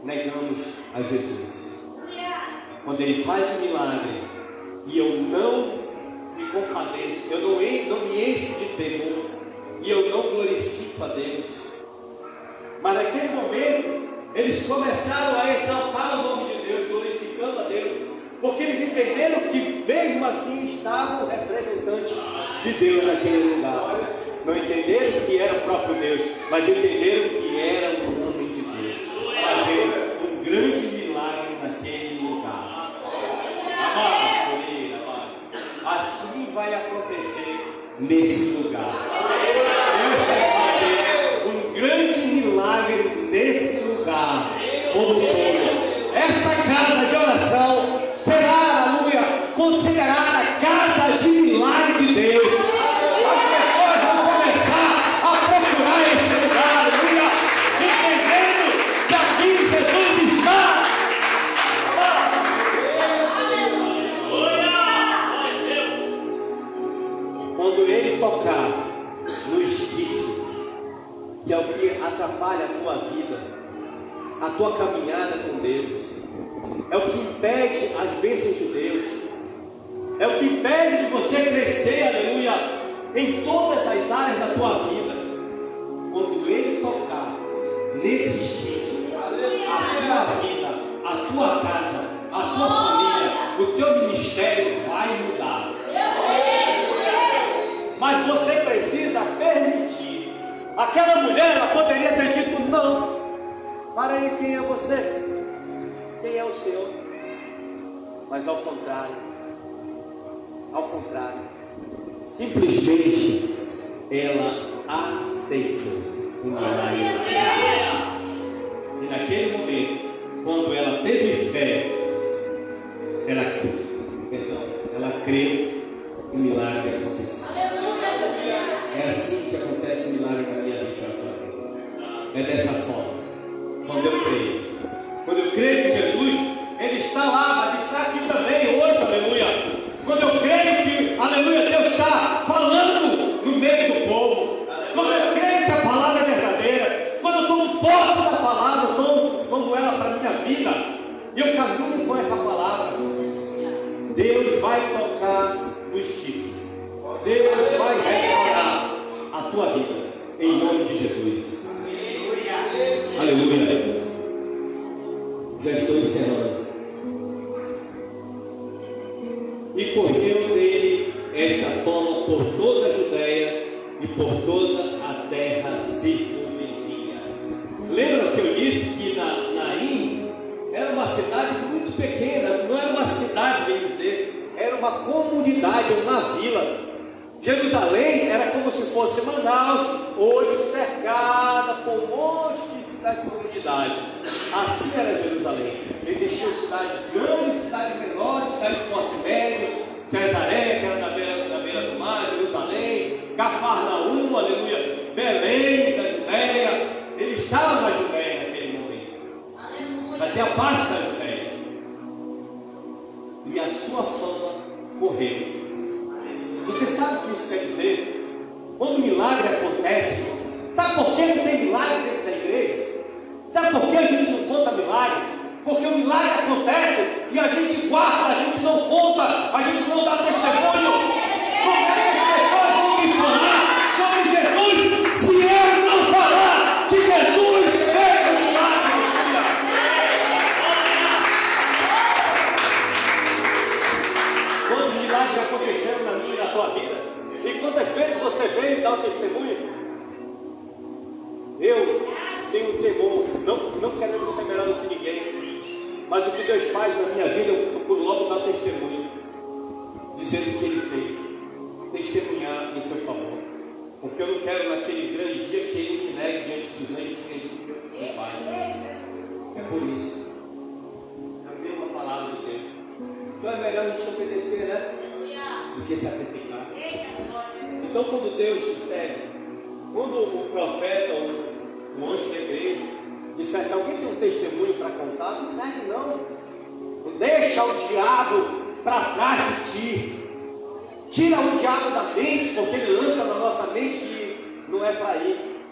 negamos a Jesus, quando Ele faz um milagre e eu não me compadeço, eu não me encho de temor e eu não glorifico a Deus. Mas naquele momento eles começaram a exaltar o nome de Deus, glorificando a Deus, porque eles entenderam que mesmo assim estavam representantes de Deus naquele lugar. Não entenderam que era o próprio Deus, mas entenderam que era o homem de Deus, fazendo um grande milagre naquele lugar. Assim vai acontecer nesse lugar. Deus vai fazer um grande milagre nesse lugar, como todo. Essa casa de oração será, aleluia, considerada casa de milagre de Deus. As pessoas vão começar a procurar esse lugar, aleluia, entendendo que aqui Jesus está. Quando Ele tocar no esquife, que é o que atrapalha a tua vida, a tua caminhada com Deus, é o que impede as bênçãos de Deus, é o que impede de você crescer, aleluia, em todas as áreas da tua vida. Quando Ele tocar nesse esquife, a tua vida, a tua casa, a tua família, o teu ministério vai mudar. Mas você precisa permitir. Aquela mulher, ela poderia ter dito não. Para aí, quem é você? Quem é o Senhor? Mas ao contrário, simplesmente ela aceitou o milagre. E naquele momento, quando ela teve fé, ela creu que o milagre aconteceu. É assim que acontece o milagre na minha vida. É dessa forma. Quando eu creio que Jesus, Ele está lá, mas está aqui também hoje, aleluia. Quando eu creio que, aleluia, Deus está falando no meio do povo. Quando eu creio que a palavra é verdadeira. Quando eu tomo posse da palavra, tomo ela para a minha vida, e eu caminho com essa palavra, Deus vai tocar no esquife. Deus vai restaurar a tua vida, em nome de Jesus. Aleluia. Já estou encerrando. E correu dele esta fama por toda a Judéia e por toda a terra circunvizinha. Lembra que eu disse que Naim era uma cidade muito pequena, não era uma cidade, bem dizer, era uma comunidade, uma vila. Jerusalém era como se fosse Manaus, hoje cercada por um monte de cidade e comunidade. Assim era Jerusalém. Existiam cidades grandes, cidades menores, cidades de porte médio, Cesaré, que era na beira do mar, Jerusalém, Cafarnaum, aleluia, Belém, da Judéia. Ele estava na Judéia naquele momento. Fazia parte da Judéia. E a sua fama correu. Você sabe o que isso quer dizer? Quando o milagre acontece, sabe por que não tem milagre dentro da igreja? Sabe por que a gente não conta milagre? Porque o milagre acontece e a gente guarda, a gente não conta, a gente não dá testemunho. Como é que as pessoas vão me falar sobre Jesus se eu não falar que Jesus fez o milagre? Quantos milagres aconteceram na minha e na tua vida? E quantas vezes você veio dar um testemunho? Eu tenho temor, não querendo ser melhor do que ninguém, mas o que Deus faz na minha vida, eu procuro logo dar testemunho, dizendo o que Ele fez, testemunhar em seu favor. Porque eu não quero naquele grande dia que ele me negue diante dos anjos que acredito no Pai. É por isso. Eu tenho uma palavra de Deus. Então é melhor a gente obedecer, né? Do que sacrificar. Então quando Deus disser, quando o profeta ou o anjo da igreja dissesse, alguém tem um testemunho para contar? Não negue não. Deixa o diabo para trás de ti. Tira o diabo da mente, porque ele lança na nossa mente que não é para ir.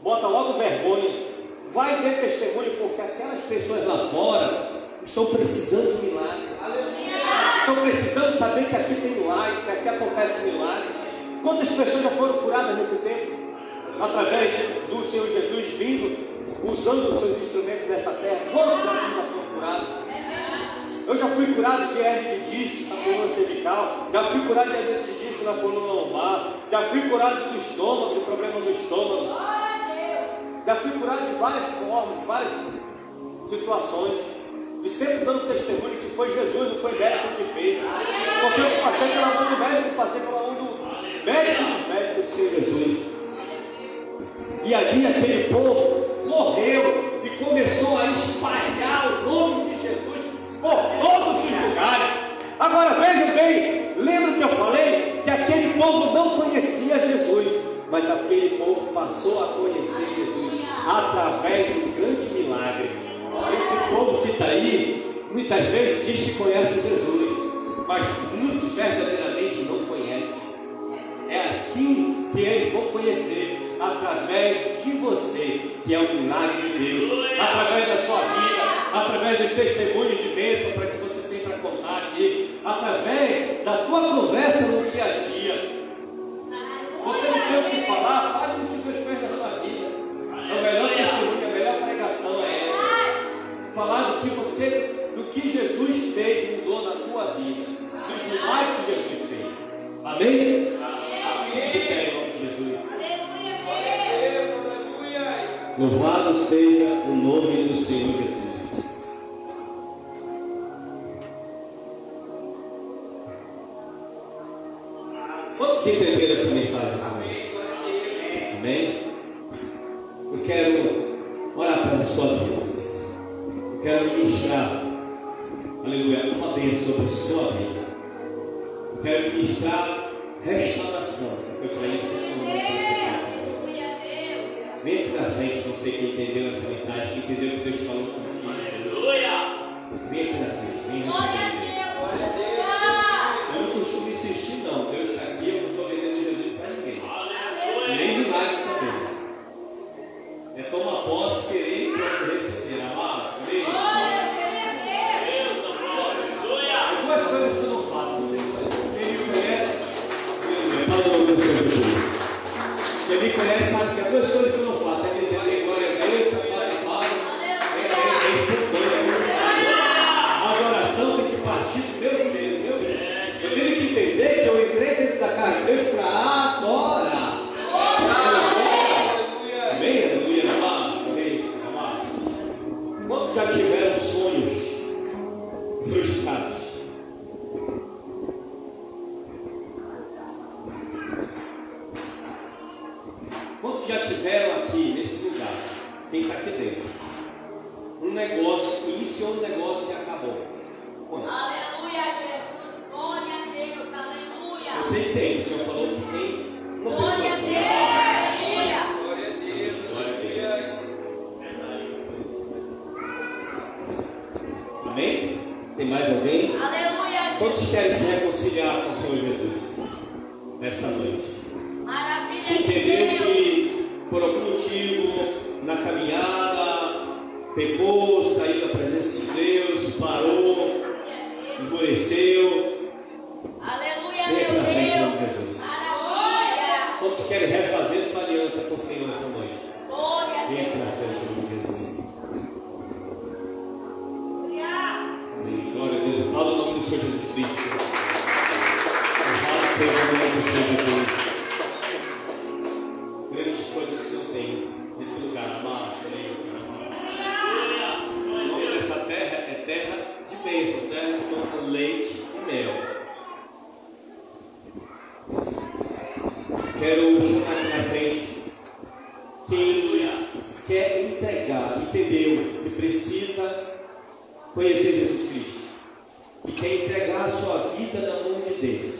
Bota logo vergonha. Vai ter testemunho, porque aquelas pessoas lá fora estão precisando de milagre. Estão precisando saber que aqui tem milagre, que aqui acontece milagre. Quantas pessoas já foram curadas nesse tempo? Através do Senhor Jesus vindo, usando os seus instrumentos nessa terra. Quantos já foram curados? Eu já fui curado de hernia de disco na coluna cervical, já fui curado de hernia de disco na coluna lombar, já fui curado do estômago, do problema do estômago, já fui curado de várias formas, de várias situações, e sempre dando testemunho que foi Jesus, não foi médico que fez, porque eu passei pela mão do médico, passei pela mão do médico dos médicos do Senhor Jesus. E ali aquele povo correu e começou a espalhar o nome de Jesus por todos os lugares. Agora vejam bem, lembra que eu falei que aquele povo não conhecia Jesus, mas aquele povo passou a conhecer Jesus através de um grande milagre. Esse povo que está aí, muitas vezes diz que conhece Jesus, mas muitos verdadeiramente não conhecem. É assim que eles vão conhecer, através de você, que é um milagre de Deus, através da sua vida, através dos testemunhos de bênção para que você tem para contar aqui, através da tua conversa no dia a dia. Você não tem o que falar, fale do que Deus fez na sua vida. É o melhor testemunho, a melhor pregação é essa. Falar do que Jesus fez, mudou na tua vida, dos milagres que Jesus fez. Amém? Amém. Em nome de Jesus. Louvado seja o nome do Senhor Jesus. Vamos entender essa mensagem também? Amém? Eu quero orar pela sua vida. Eu quero ministrar, aleluia, uma bênção sobre a sua vida. Eu quero ministrar restauração. Foi para isso que o Senhor me trouxe. Vem aqui na frente, você que entendeu essa mensagem, que entendeu o que Deus falou contigo. Vem aqui na frente, vem receber. Eu não costumo insistir não, Deus está aqui, eu não estou vendendo Jesus para ninguém. Nem milagre também. É tomar posse, querer e receber. Amado, algumas coisas que eu não faço, você faz. Quem me conhece, fala o nome do Senhor Jesus. Quem me conhece sabe que há duas coisas que eu não faço, é dizer glória a Deus, é espontânea. A adoração tem que partir do meu ser, do meu Deus. Eu tenho que entender que eu entrei dentro da casa de Deus para adorar. Amém? Aleluia, amado. Amém, amado. Quantos já tiveram sonhos frustrados? Quantos já tiveram aqui nesse lugar? Quem está aqui dentro? Um negócio, iniciou um negócio e acabou. Quantos? Aleluia, Jesus. Glória a Deus. Aleluia. Você entende? O Senhor falou que tem uma pessoa. Glória a Deus. Aleluia. Glória a Deus. Glória a Deus. Amém? Tem mais alguém? Aleluia, Quantos Jesus. querem se reconciliar com o Senhor Jesus nessa noite? Maravilha de Entender Deus. que por algum motivo na caminhada pecou, saiu da presença de Deus, parou, endureceu. Aleluia, Vem meu pra frente, em Deus. nome de Jesus. Maravilha. Quantos querem refazer sua aliança com o Senhor nessa noite? Glória a Vem pra Deus. frente, em nome de Jesus. Amém. Glória a Deus. Fala o nome do Senhor Jesus Cristo. Louvado seja o nome do Senhor Jesus. Grandes coisas que o Senhor tem nesse lugar, amado. O nome dessa terra é terra de bênção, terra que manda leite e mel. Quero chamar quer entregar, entendeu que precisa conhecer Jesus Cristo e quer entregar a sua vida na mão de Deus,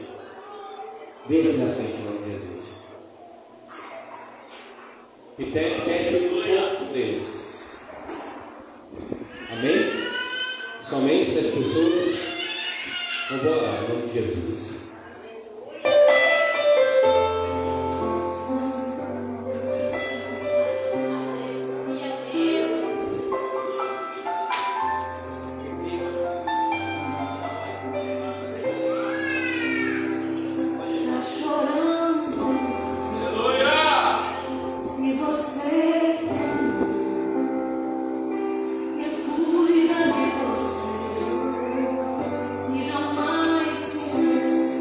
venha aqui na frente em nome de Jesus. E quer ter um pouco com Deus. Amém? Somente as pessoas vão orar em nome de Jesus. Cuida de você e jamais se esquecer.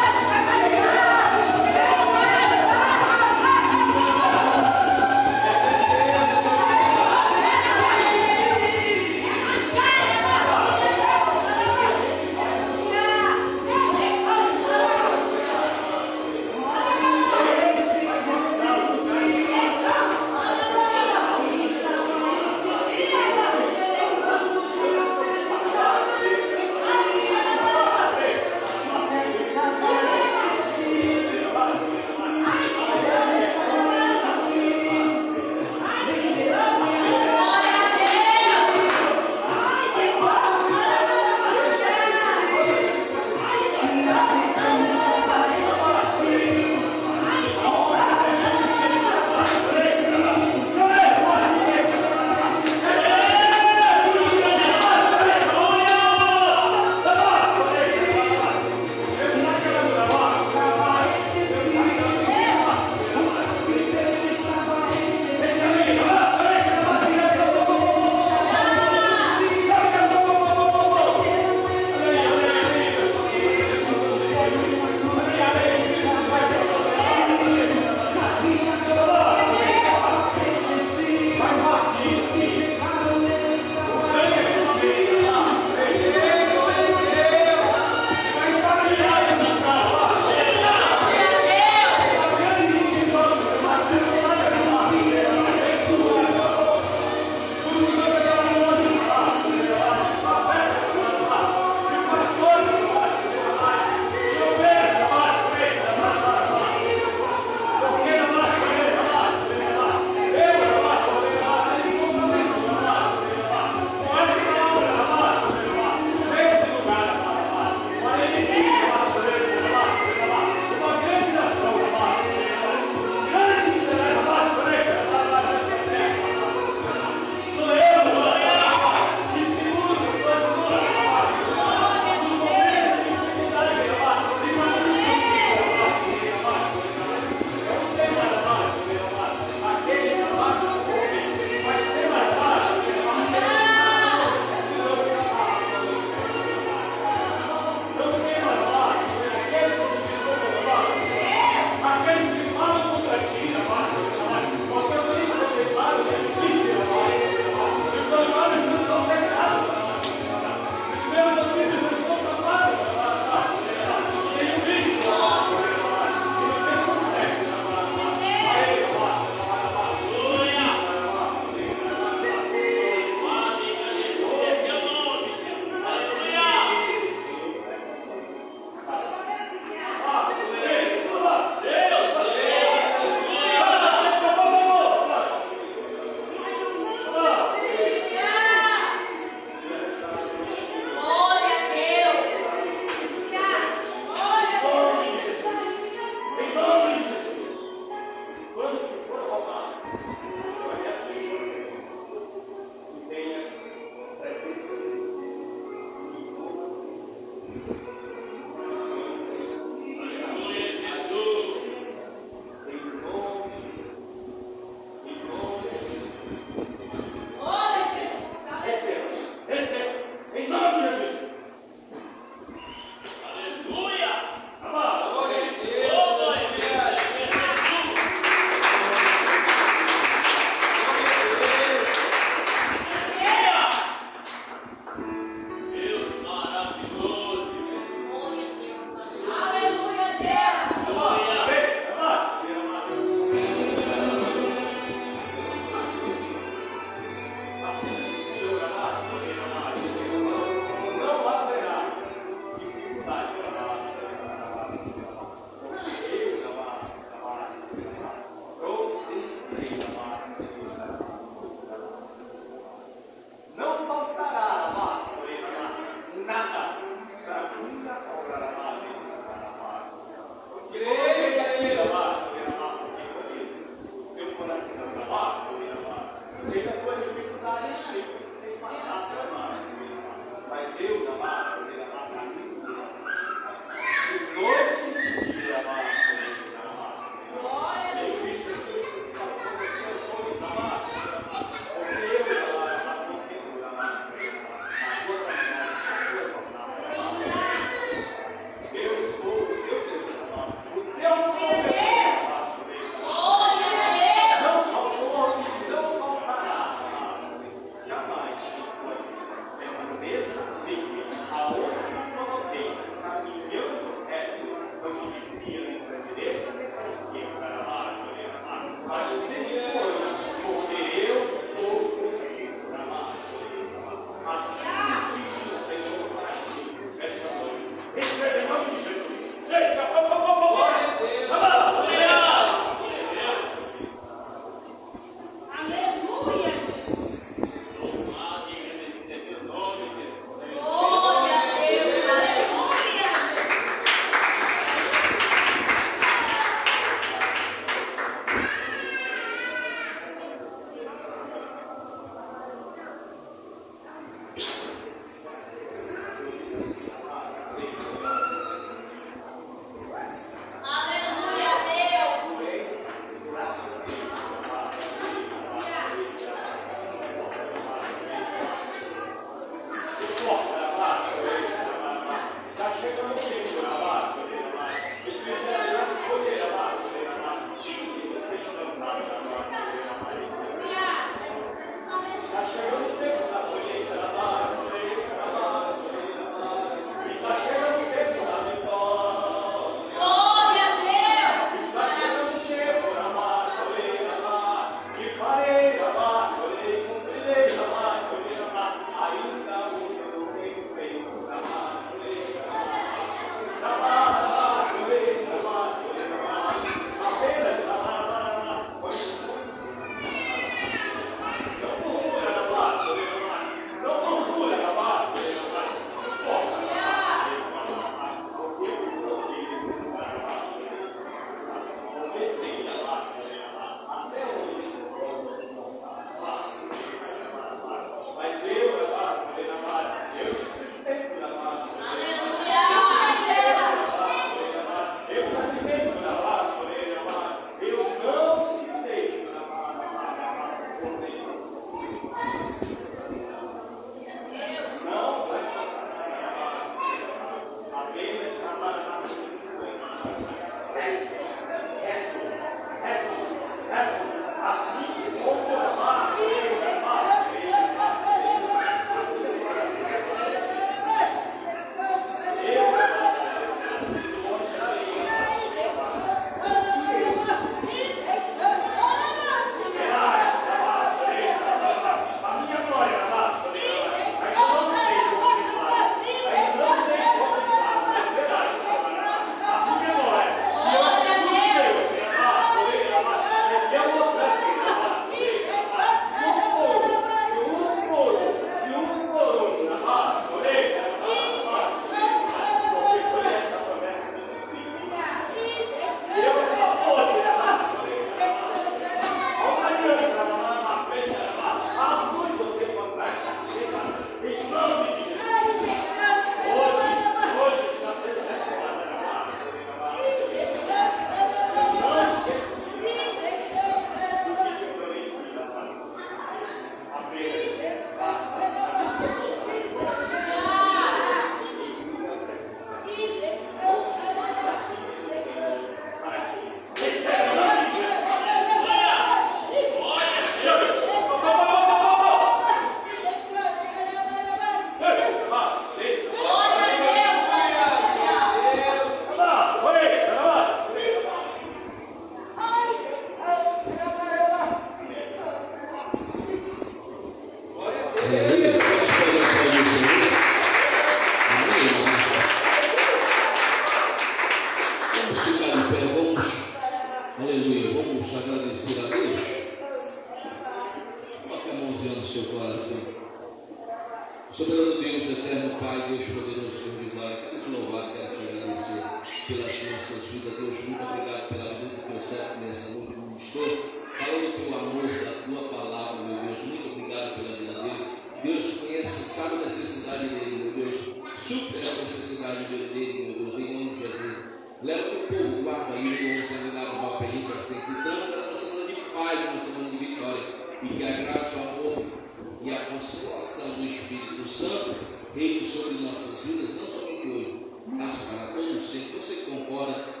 Reine sobre nossas vidas, não somente hoje, mas para todos sempre. Você concorda